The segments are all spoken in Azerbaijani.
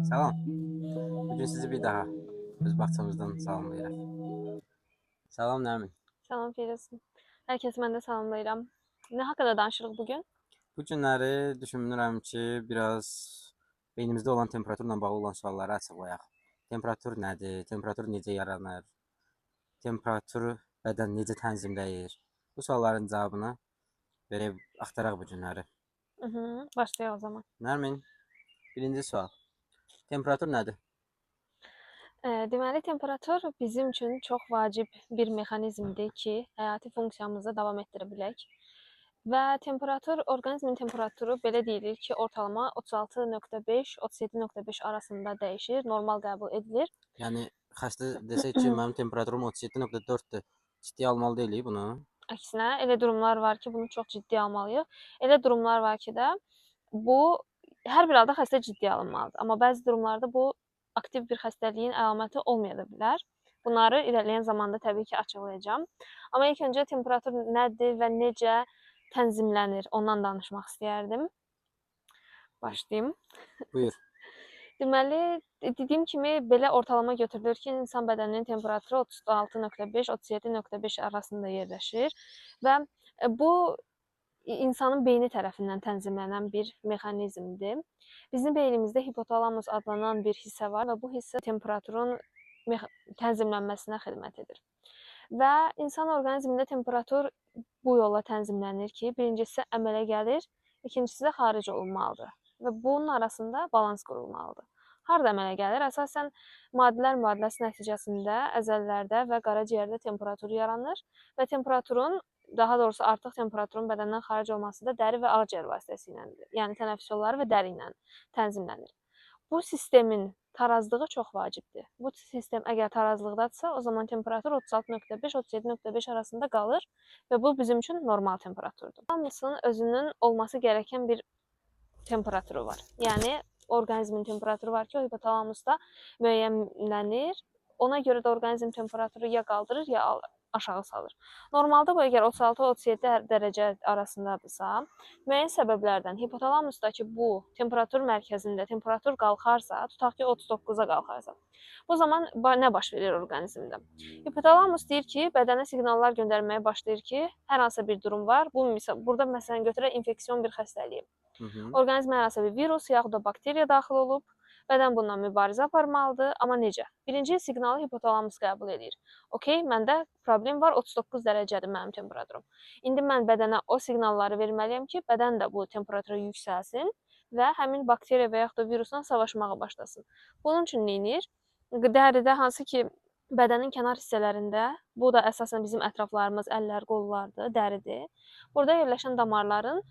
Salam. Bugün sizi bir daha öz bağçamızdan salamlayırıq. Salam Nərmin. Salam Firuz. Herkes mən də salamlayıram. Nə haqqında danışırıq bugün? Bu günləri düşünürəm ki, biraz beynimizdə olan temperaturla bağlı olan sualları açıqlayaq. Temperatur nədir? Temperatur necə yaranır? Temperaturu bədən necə tənzimləyir? Bu sualların cavabını axtaraq bu günləri. Başlayaq o zaman. Nərmin, birinci sual. Temperatur nədir? Deməli, temperatur bizim üçün çox vacib bir mexanizmdir ki, həyati funksiyamızı davam etdirə bilək. Və temperatur, orqanizmin temperaturu belə deyilir ki, ortalama 36.5-37.5 arasında dəyişir, normal qəbul edilir. Yəni xəstə desək ki, mənim temperaturum 37.4-dür. Ciddiyə almalı deyilik bunu? Əksinə, elə durumlar var ki, bunu çox ciddi almalıyıq. Elə durumlar var ki də, bu hər bir halda xəstə ciddiyə alınmalıdır. Amma bəzi durumlarda bu aktiv bir xəstəliyin əlaməti olmaya da bilər. Bunları irəliləyən zamanda təbii ki, açıqlayacağam. Amma ilk öncə temperatur nədir və necə tənzimlənir, ondan danışmaq istəyərdim. Başlayım. Buyur. Deməli, dediyim kimi belə ortalama götürülür ki, insan bədəninin temperaturu 36.5-37.5 arasında yerləşir və bu insanın beyni tərəfindən tənzimlənən bir mexanizmdir. Bizim beynimizdə hipotalamus adlanan bir hissə var və bu hissə temperaturun tənzimlənməsinə xidmət edir. Və insan orqanizmində temperatur bu yolla tənzimlənir ki, birincisi əmələ gəlir, ikincisi də xaric olunmalıdır və bunun arasında balans qurulmalıdır. Harda əmələ gəlir? Əsasən maddələr mübadiləsi nəticəsində əzələlərdə və qaraciyərdə temperatur yaranır və temperaturun, daha doğrusu artıq temperaturun bədəndən xaric olması da dəri və ağciyər vasitəsilədir. Yəni tənəffüs yolları və dəri ilə tənzimlənir. Bu sistemin tarazlığı çox vacibdir. Bu sistem əgər tarazlıqdadırsa, o zaman temperatur 36.5-37.5 arasında qalır və bu bizim üçün normal temperaturdur. Hamısının özünün olması gərəkən bir temperaturu var. Yəni orqanizmin temperaturu var ki, o hipotalamusda müəyyənlənir. Ona görə də orqanizm temperaturu ya qaldırır, ya aşağı salır. Normalda bu əgər 36-37 dərəcə arasındadırsa, müəyyən səbəblərdən hipotalamusdakı bu temperatur mərkəzində temperatur qalxarsa, tutaq ki 39-a qalxarsa, bu zaman nə baş verir orqanizmdə? Hipotalamus deyir ki, bədənə siqnallar göndərməyə başlayır ki, hər hansı bir durum var. Burada məsələn götürək infeksion bir xəstəliyi. Orqanizmə hər hansı bir virus yaxud da bakteriya daxil olub, bədən bundan mübarizə aparmalıdır, amma necə? Birinci siqnalı hipotalamus qəbul edir. Okey, məndə problem var, 39 dərəcədir mənim temperaturum. İndi mən bədənə o siqnalları verməliyəm ki, bədən də bu temperatura yüksəlsin və həmin bakteriya və yaxud da virusla savaşmağa başlasın. Bunun üçün nə edir? Dəridə hansı ki, bədənin kənar hissələrində, bu da əsasən bizim ətraflarımız, əllər, qollardır, dəridir. Burada yerləşən damarların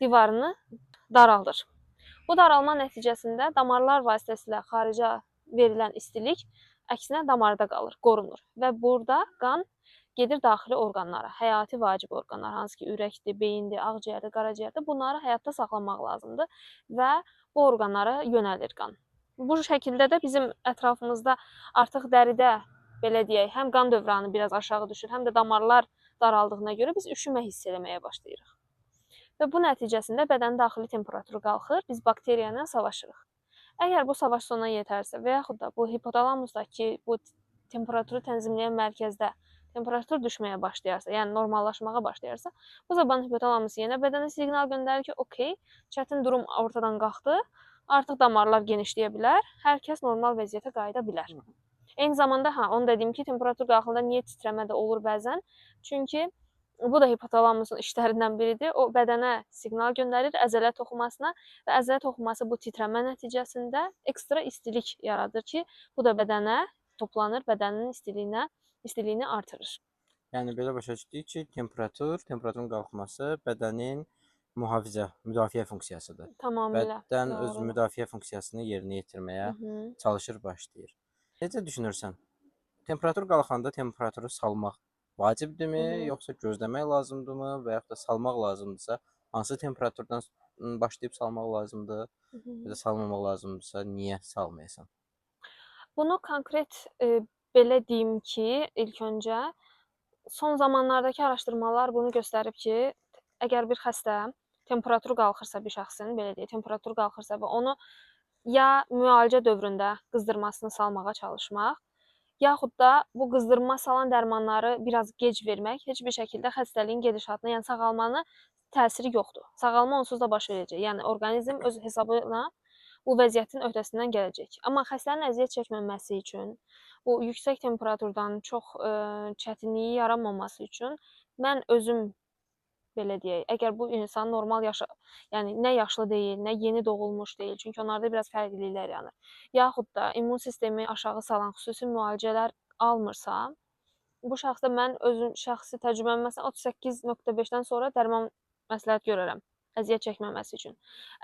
divarını daraldır. Bu daralma nəticəsində damarlar vasitəsilə xaricə verilən istilik əksinə damarda qalır, qorunur və burada qan gedir daxili orqanlara, həyati vacib orqanlar, hansı ki, ürəkdir, beyindir, ağciyərdir, qaraciyərdir, bunları həyatda saxlamaq lazımdır və bu orqanlara yönəlir qan. Bu şəkildə də bizim ətrafımızda artıq dəridə, belə deyək, həm qan dövranı biraz aşağı düşür, həm də damarlar daraldığına görə biz üşümə hiss eləməyə başlayırıq. Və bu nəticəsində bədənin daxili temperaturu qalxır, biz bakteriya ilə savaşırıq. Əgər bu savaş sona yetərsə və yaxud da bu hipotalamusdakı bu temperaturu tənzimləyən mərkəzdə temperatur düşməyə başlayarsa, yəni normallaşmağa başlayarsa, bu zaman hipotalamus yenə bədənə siqnal göndərir ki, okey, çətin durum ortadan qalxdı, artıq damarlar genişləyə bilər, hər kəs normal vəziyyətə qayıda bilər. Eyni zamanda, onu dediyim ki, temperatur qalxında niyə titrəmə də olur bəzən? Çünki bu da hipotalamusun işlərindən biridir. O bədənə siqnal göndərir əzələ toxumasına və əzələ toxuması bu titrəmə nəticəsində ekstra istilik yaradır ki, bu da bədənə toplanır, bədənin istiliyini artırır. Yəni belə başa düşdük ki, temperaturun qalxması bədənin müdafiə funksiyasıdır. Tamamilə. Bədən öz müdafiə funksiyasını yerinə yetirməyə çalışır, başlayır. Necə düşünürsən? Temperatur qalxanda temperaturu salmaq vacibdirmi, yoxsa gözləmək lazımdırmı və yaxud da salmaq lazımdırsa, hansı temperaturdan başlayıb salmaq lazımdır ya da salmamaq lazımdırsa, niyə salmayasan? Bunu konkret belə deyim ki, ilk öncə son zamanlardakı araşdırmalar bunu göstərib ki, əgər bir xəstə temperaturu qalxırsa bir şəxsin, belə deyək, temperaturu qalxırsa və onu ya müalicə dövründə qızdırmasını salmağa çalışmaq, yaxud da bu qızdırma salan dərmanları biraz gec vermək heç bir şəkildə xəstəliyin gedişatına, yəni sağalmanı təsiri yoxdur. Sağalma onsuz da baş verəcək. Yəni orqanizm öz hesabına bu vəziyyətin öhdəsindən gələcək. Amma xəstənin əziyyət çəkməməsi üçün, bu yüksək temperaturdan çox çətinliyi yaranmaması üçün mən özüm belə deyək, əgər bu insan normal yaşı, yəni nə yaşlı deyil, nə yeni doğulmuş deyil, çünki onlarda biraz fərqliliklər yaranır. Yaxud da immun sistemi aşağı salan xüsusi müalicələr almırsa, bu şəxsə mən özüm şəxsi təcrübəmi məsələn 38.5-dən sonra dərman məsləhət görərəm əziyyət çəkməməsi üçün.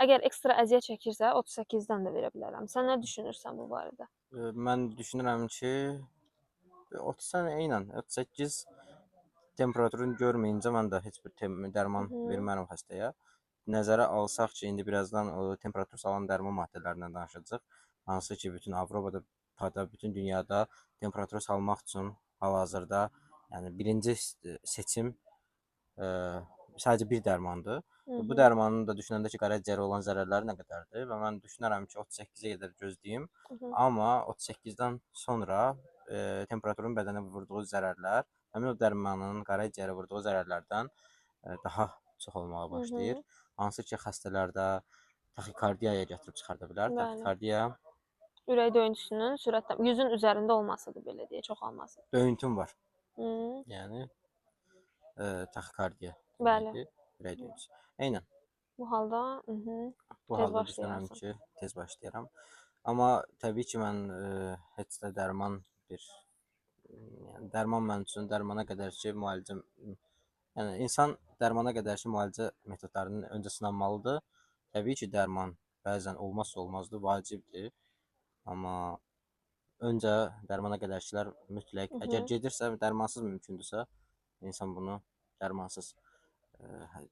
Əgər ekstra əziyyət çəkirsə 38-dən də verə bilərəm. Sən nə düşünürsən bu barədə? Mən düşünürəm ki, 30-dan eynən 38 temperaturunu görməyincə mən də heç bir dərman vermərəm xəstəyə. Nəzərə alsaq ki, indi birazdan o temperatur salan dərman maddələrindən danışacağıq. Hansı ki, bütün Avropada, bütün dünyada temperaturu salmaq üçün hal-hazırda yəni birinci seçim sadəcə bir dərmandır. Bu dərmanın da düşünəndə ki, qaraciyərə olan zərərləri nə qədərdir və mən düşünərəm ki, 38-ə qədər gözləyim. Amma 38-dən sonra temperaturun bədənə vurduğu zərərlər həmin o dərmanın qaraciyərə vurduğu zərərlərdən daha çox olmağa başlayır. Hansı ki, xəstələrdə taxikardiyaya gətirib çıxarda bilər. Taxikardiya ürək döyüntüsünün sürətlə 100-ün üzərində olmasıdır, belə deyə, çoxalması. Döyüntüm var. Yəni taxikardiya deməkdir, ürək döyüntüsü. Eynən. Bu halda Bu halda düşünürəm ki, tez başlayaram. Amma təbii ki, mən heç də dərman mənim üçün dərmana qədərki müalicə, yəni insan dərmana qədərki müalicə metodlarının öncə sınanmalıdır. Təbii ki, dərman bəzən olmazsa olmazdır, vacibdir. Amma öncə dərmana qədərkilər mütləq, əgər gedirsə, dərmansız mümkündürsə, insan bunu dərmansız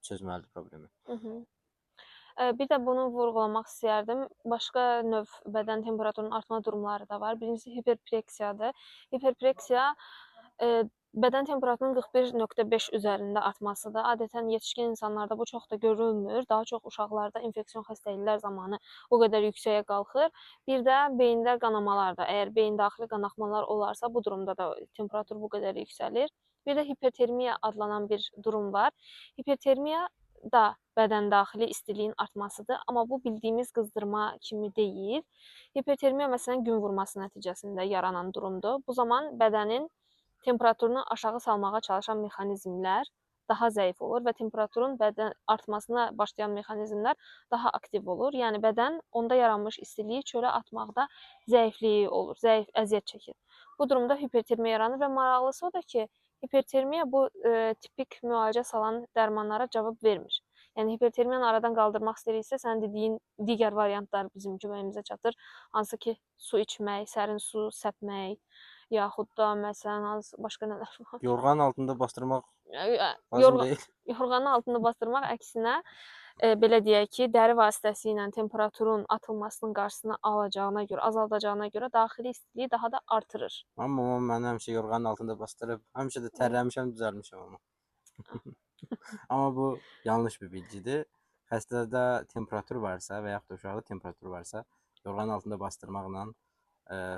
çözməlidir problemi. Bir də bunu vurğulamaq istəyərdim. Başqa növ bədən temperaturunun artma durumları da var. Birincisi hiperpreksiyadır. Hiperpreksiya bədən temperaturunun 41.5 üzərində artmasıdır. Adətən yetişkin insanlarda bu çox da görülmür. Daha çox uşaqlarda infeksion xəstəliklər zamanı o qədər yüksəyə qalxır. Bir də beyində qanamalardır. Əgər beyin daxili qanaxmalar olarsa, bu durumda da temperatur bu qədər yüksəlir. Bir də hipertermiya adlanan bir durum var. Hipertermiya da bədən daxili istiliyin artmasıdır, amma bu bildiyimiz qızdırma kimi deyil. Hipertermiya məsələn gün vurması nəticəsində yaranan durumdur. Bu zaman bədənin temperaturunu aşağı salmağa çalışan mexanizmlər daha zəif olur və temperaturun bədən artmasına başlayan mexanizmlər daha aktiv olur. Yəni bədən onda yaranmış istiliyi çölə atmaqda zəifliyi olur, əziyyət çəkir. Bu durumda hipertermiya yaranır və maraqlısı o da ki, hipertermiya bu tipik müalicə salan dərmanlara cavab vermir. Yəni hipertermiyanı aradan qaldırmaq istəyiriksə, sənin dediyin digər variantlar bizim köməyimizə çatır. Hansı ki, su içmək, sərin su səpmək, yaxud da məsələn başqa nələr var? Yorğanın altında bastırmaq lazım deyil. Yorğanın altında bastırmaq əksinə belə deyək ki, dəri vasitəsilə temperaturun atılmasının qarşısını alacağına görə, azaldacağına görə daxili istiliyi daha da artırır. Amma mən həmişə yorğanın altında bastırıb, həmişə də tərləmişəm, düzəlmişəm amma. Amma bu yanlış bir bilgidir. Xəstədə temperatur varsa və yaxud da uşaqda temperatur varsa, yorğanın altında bastırmaqla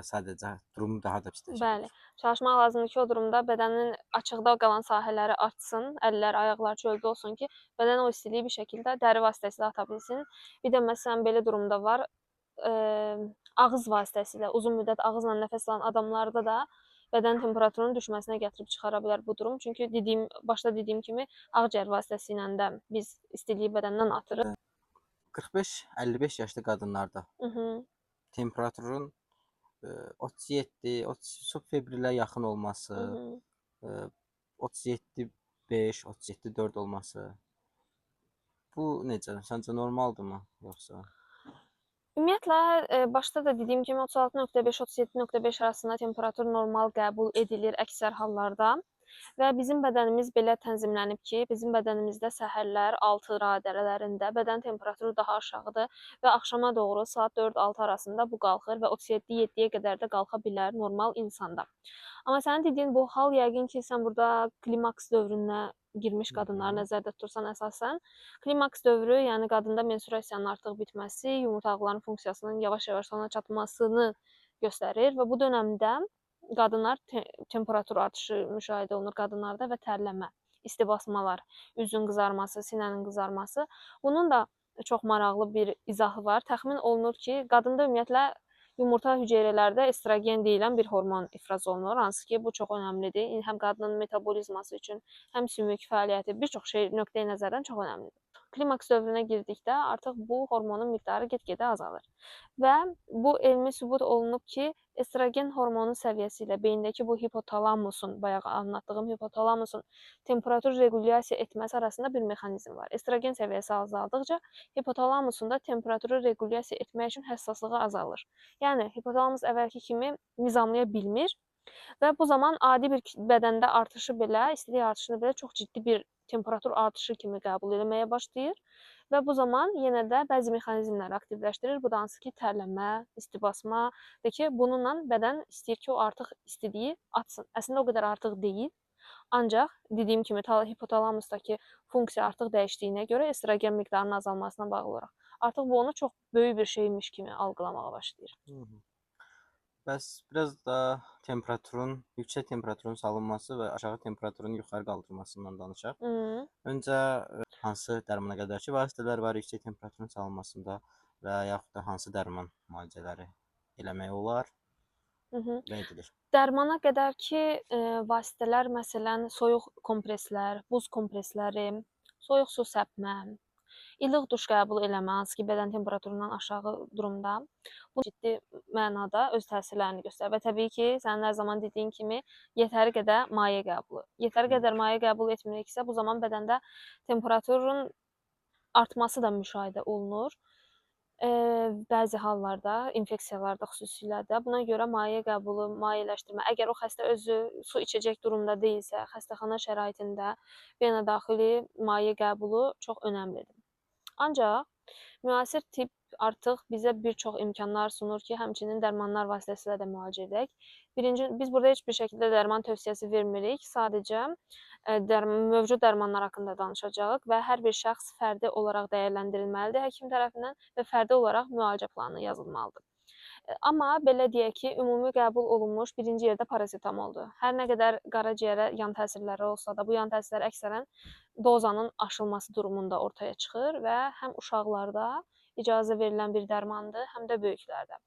sadəcə durum daha da pisləşir. Bəli. Çalışmaq lazımdır ki, o durumda bədənin açıqda qalan sahələri artsın, əllər, ayaqlar çöldə olsun ki, bədən o istiliyi bir şəkildə dəri vasitəsilə ata bilsin. Bir də məsələn belə durumda var, ağız vasitəsilə, uzun müddət ağızla nəfəs alan adamlarda da bədən temperaturunun düşməsinə gətirib çıxara bilər bu durum. Çünki başda dediyim kimi ağciyər vasitəsilə də biz istiliyi bədəndən atırıq. 45-55 yaşlı qadınlarda temperaturun 37, subfebrilə yaxın olması, 37.5, 37.4 olması. Bu necə? Səncə normaldırmı yoxsa? Ümumiyyətlə, başda da dediyim kimi 36.5, 37.5 arasında temperatur normal qəbul edilir əksər hallarda. Və bizim bədənimiz belə tənzimlənib ki, bizim bədənimizdə səhərlər 6 radələrində bədən temperaturu daha aşağıdır və axşama doğru saat 4-6 arasında bu qalxır və 37-7-yə qədər də qalxa bilər normal insanda. Amma sənin dediyin bu hal yəqin ki, sən burada klimaks dövrünə girmiş qadınları nəzərdə tutursan əsasən. Klimaks dövrü, yəni qadında menstruasiyanın artıq bitməsi, yumurtaqların funksiyasının yavaş-yavaş sona çatmasını göstərir və bu dönəmdə qadınlar temperatur artışı müşahidə olunur qadınlarda və tərləmə, isti basmalar, üzün qızarması, sinənin qızarması. Bunun da çox maraqlı bir izahı var. Təxmin olunur ki, qadında ümumiyyətlə yumurta hüceyrələrdə estrogen deyilən bir hormon ifraz olunur, hansı ki, bu çox önəmlidir. Həm qadının metabolizması üçün, həm sümük fəaliyyəti, bir çox şey nöqteyi nəzərdən çox önəmlidir. Klimaks dövrünə girdikdə artıq bu hormonun miqdarı get-gedə azalır. Və bu elmi sübut olunub ki, estrogen hormonu səviyyəsi ilə beyindəki bu hipotalamusun, bayaq anlattığım hipotalamusun temperatur regulyasiya etməsi arasında bir mexanizm var. Estrogen səviyyəsi azaldıqca hipotalamusun da temperaturu regulyasiya etmək üçün həssaslığı azalır. Yəni hipotalamus əvvəlki kimi nizamlaya bilmir və bu zaman adi bir bədəndə artışı belə, istilik artışını belə çox ciddi bir temperatur artışı kimi qəbul etməyə başlayır və bu zaman yenə də bəzi mexanizmlər aktivləşdirir. Bu da hansı ki, tərləmə, isti basma və ki, bununla bədən istəyir ki, o artıq istiliyi atsın. Əslində o qədər artıq deyil. Ancaq dediyim kimi hipotalamusdakı funksiya artıq dəyişdiyinə görə estrogen miqdarının azalmasına bağlı olaraq artıq bu onu çox böyük bir şeymiş kimi algılamağa başlayır. Bəs biraz da yüksək temperaturun salınması və aşağı temperaturun yuxarı qaldırılmasından danışaq. Öncə hansı dərmana qədərki vasitələr var yüksək temperaturun salınmasında və yaxud da hansı dərman müalicələri eləmək olar və edilir? Dərmana qədərki vasitələr, məsələn, soyuq kompreslər, buz kompresləri, soyuq su səpmə, ilıq duş qəbul eləmə, hansı ki, bədən temperaturundan aşağı durumda bu ciddi mənada öz təsirlərini göstərir və təbii ki, sənin hər zaman dediyin kimi yetəri qədər maye qəbulu. Yetəri qədər maye qəbul etmiriksə, bu zaman bədəndə temperaturun artması da müşahidə olunur. Bəzi hallarda, infeksiyalarda xüsusilə də buna görə maye qəbulu, mayeləşdirmə, əgər o xəstə özü su içəcək durumda deyilsə, xəstəxana şəraitində beynəldaxili maye qəbulu çox önəmlidir. Ancaq müasir tibb artıq bizə bir çox imkanlar sunur ki, həmçinin dərmanlar vasitəsilə də müalicə edək. Birinci, biz burada heç bir şəkildə dərman tövsiyəsi vermirik, sadəcə mövcud dərmanlar haqqında danışacağıq və hər bir şəxs fərdi olaraq dəyərləndirilməlidir həkim tərəfindən və fərdi olaraq müalicə planı yazılmalıdır. Amma belə deyək ki, ümumi qəbul olunmuş birinci yerdə parasetamoldur. Hər nə qədər qaraciyərə yan təsirləri olsa da, bu yan təsirlər əksərən dozanın aşılması durumunda ortaya çıxır və həm uşaqlarda icazə verilən bir dərmandır, həm də böyüklərdə.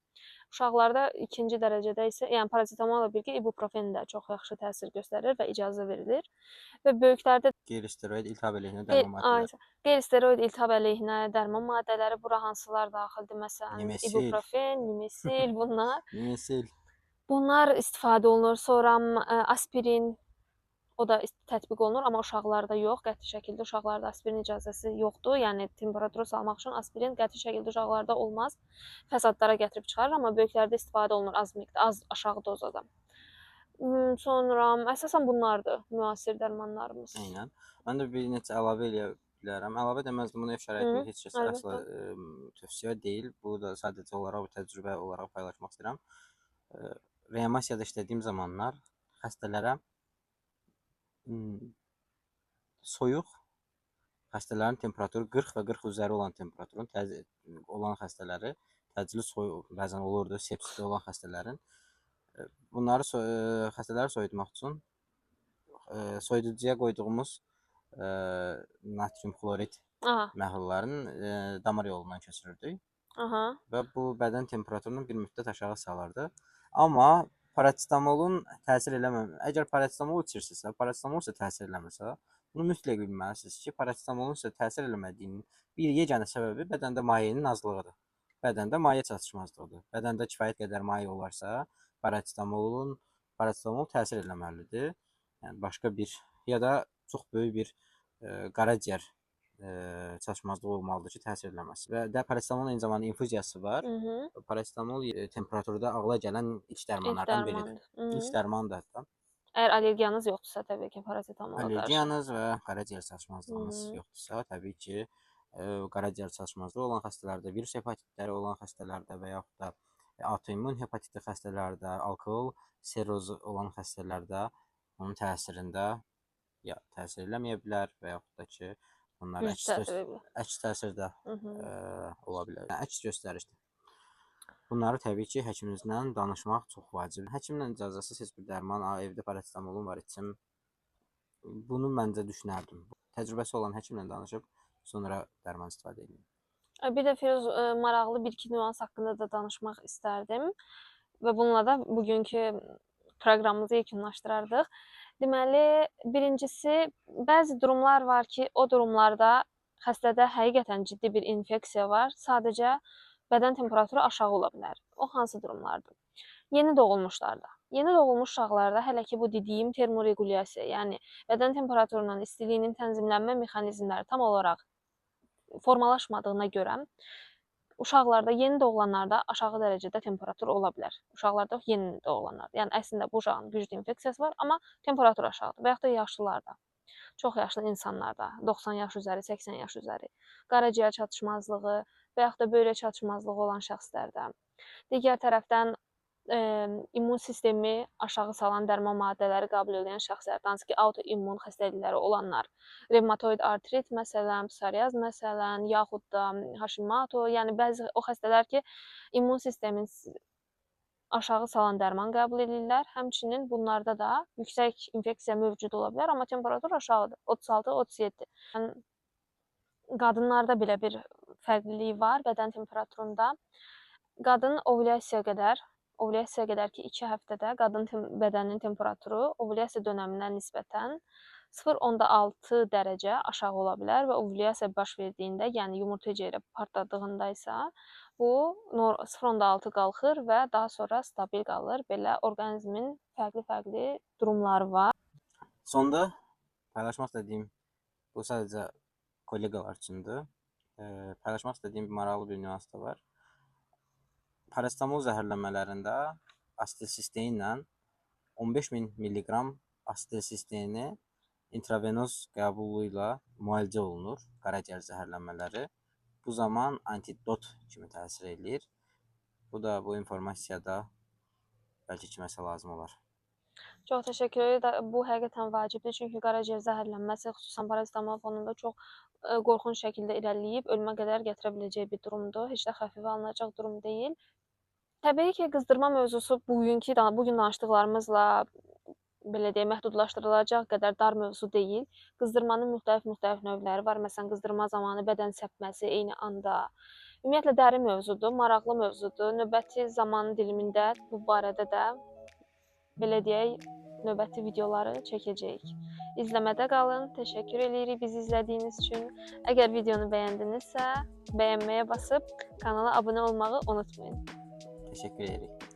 Uşaqlarda ikinci dərəcədə isə, yəni parasetamolla birgə ibuprofen də çox yaxşı təsir göstərir və icazə verilir. Və böyüklərdə qeyri-steroid iltihab əleyhinə dərman maddələri. Qeyri-steroid iltihab əleyhinə dərman maddələri bura hansılar daxildir? Məsələn, Nimesil. ibuprofen, nimesil, bunlar. Nimesil. Bunlar istifadə olunur. Sonra aspirin, o da tətbiq olunur, amma uşaqlarda yox, qəti şəkildə uşaqlarda aspirin icazəsi yoxdur. Yəni temperaturu salmaq üçün aspirin qəti şəkildə uşaqlarda olmaz. Fəsadlara gətirib çıxarır, amma böyüklərdə istifadə olunur az miqdar, az aşağı dozada. Sonra əsasən bunlardır müasir dərmanlarımız. Eynən. Mən də bir neçə əlavə eləyə bilərəm. Əlavə deməzdim, bunu ev şəraitində heç kəs əsla tövsiyə deyil. Bu da sadəcə olaraq təcrübə olaraq paylaşmaq istəyirəm. Reanimasiyada işlədiyim zamanlar xəstələrə soyuq xəstələrin temperaturu 40 və 40 üzəri olan temperaturun olan xəstələri təcili soyuq bəzən olurdu, sepsisdə olan xəstələrin. Bunları xəstələri soyutmaq üçün soyuducuya qoyduğumuz natrium xlorid məhlullarının damar yolundan keçirirdik. Və bu bədən temperaturunu bir müddət aşağı salardı. Amma parasetamolun təsir eləməməsi, əgər parasetamol içirsinizsə, parasetamol isə təsir eləmirsə, bunu mütləq bilməlisiniz ki, parasetamolun isə təsir eləmədiyinin bir yeganə səbəbi bədəndə mayenin azlığıdır. Bədəndə maye çatışmazlığıdır. Bədəndə kifayət qədər maye olarsa, parasetamol təsir eləməlidir. Yəni başqa bir ya da çox böyük bir qaraciyər çatışmazlığı olmalıdır ki, təsir eləməsin. Və parasetamolun eyni zamanda infuziyası var. Parasetamol temperaturda ağla gələn ilk dərmanlardan biridir. İlk dərmandır hətta. Əgər allergiyanız yoxdursa, təbii ki, parasetamola qarşı. Allergiyanız və qaraciyər çatışmazlığınız Hı. yoxdursa, təbii ki, qaraciyər çatışmazlığı olan xəstələrdə, virus hepatitləri olan xəstələrdə və yaxud da autoimmun hepatiti xəstələrdə, alkoqol serozu olan xəstələrdə onun təsirində ya təsir eləməyə bilər və yaxud da ki, bunlar Güc təsir edə bilər. əks təsirdə Mhm. ola bilər. Əks göstərişdir. Bunları təbii ki, həkiminizlə danışmaq çox vacibdir. Həkimlə icazəsiz heç bir dərman, evdə parasetamolum var, içim. Bunu məncə düşünərdim. Təcrübəsi olan həkimlə danışıb sonra dərman istifadə edin. Bir də Firuz, maraqlı bir-iki nüans haqqında da danışmaq istərdim və bununla da bugünkü proqramımızı yekunlaşdırardıq. Deməli, birincisi, bəzi durumlar var ki, o durumlarda xəstədə həqiqətən ciddi bir infeksiya var, sadəcə bədən temperaturu aşağı ola bilər. O hansı durumlardır? Yeni doğulmuşlarda. Yeni doğulmuş uşaqlarda hələ ki bu dediyim termorequlyasiya, yəni bədən temperaturunun, istiliyinin tənzimlənmə mexanizmləri tam olaraq formalaşmadığına görə uşaqlarda, yeni doğulanlarda aşağı dərəcədə temperatur ola bilər. Uşaqlarda yeni doğulanlarda. Yəni əslində bu uşağın güclü infeksiyası var, amma temperatur aşağıdır. Və yaxud da yaşlılarda, çox yaşlı insanlarda, 90 yaş üzəri, 80 yaş üzəri, qaraciyər çatışmazlığı və yaxud da böyrək çatışmazlığı olan şəxslərdə. Digər tərəfdən immun sistemi aşağı salan dərman maddələri qəbul edən şəxslərdə, hansı ki, autoimmun xəstəlikləri olanlar, revmatoid artrit məsələn, psoriaz məsələn, yaxud da Hashimoto, yəni bəzi o xəstələr ki, immun sistemin aşağı salan dərman qəbul edirlər. Həmçinin bunlarda da yüksək infeksiya mövcud ola bilər, amma temperatur aşağıdır, 36-37. Yəni, qadınlarda belə bir fərqlilik var bədən temperaturunda. Qadın ovulyasiyaya qədər ki, 2 həftədə qadın bədəninin temperaturu ovulyasiya dönəminə nisbətən 0,6 dərəcə aşağı ola bilər və ovulyasiya baş verdiyində, yəni yumurta hüceyrə partladığında isə bu 0,6 qalxır və daha sonra stabil qalır. Belə orqanizmin fərqli-fərqli durumları var. Sonda paylaşmaq istədiyim, bu sadəcə kolleqalar üçündür. Paylaşmaq istədiyim bir maraqlı bir nüans da var. Parasetamol zəhərlənmələrində asetilsistein ilə 15.000 mg asetilsisteini intravenoz qəbulu ilə müalicə olunur qaraciyər zəhərlənmələri. Bu zaman antidot kimi təsir eləyir. Bu informasiyada bəlkə kiməsə lazım olar. Çox təşəkkür edirəm. Bu həqiqətən vacibdir, çünki qaraciyər zəhərlənməsi xüsusən parasetamol fonunda çox qorxunc şəkildə irəliləyib, ölümə qədər gətirə biləcək bir durumdur. Heç də xəfifə alınacaq durum deyil. Təbii ki, qızdırma mövzusu bugün danışdıqlarımızla belə deyək, məhdudlaşdırılacaq qədər dar mövzu deyil. Qızdırmanın müxtəlif növləri var. Məsələn, qızdırma zamanı bədən səpməsi eyni anda. Ümumiyyətlə, dərin mövzudur, maraqlı mövzudur. Növbəti zaman dilimində bu barədə də belə deyək, növbəti videoları çəkəcəyik. İzləmədə qalın. Təşəkkür edirik bizi izlədiyiniz üçün. Əgər videonu bəyəndinizsə, bəyənməyə basıb kanala abunə olmağı unutmayın. Təşəkkür edirik.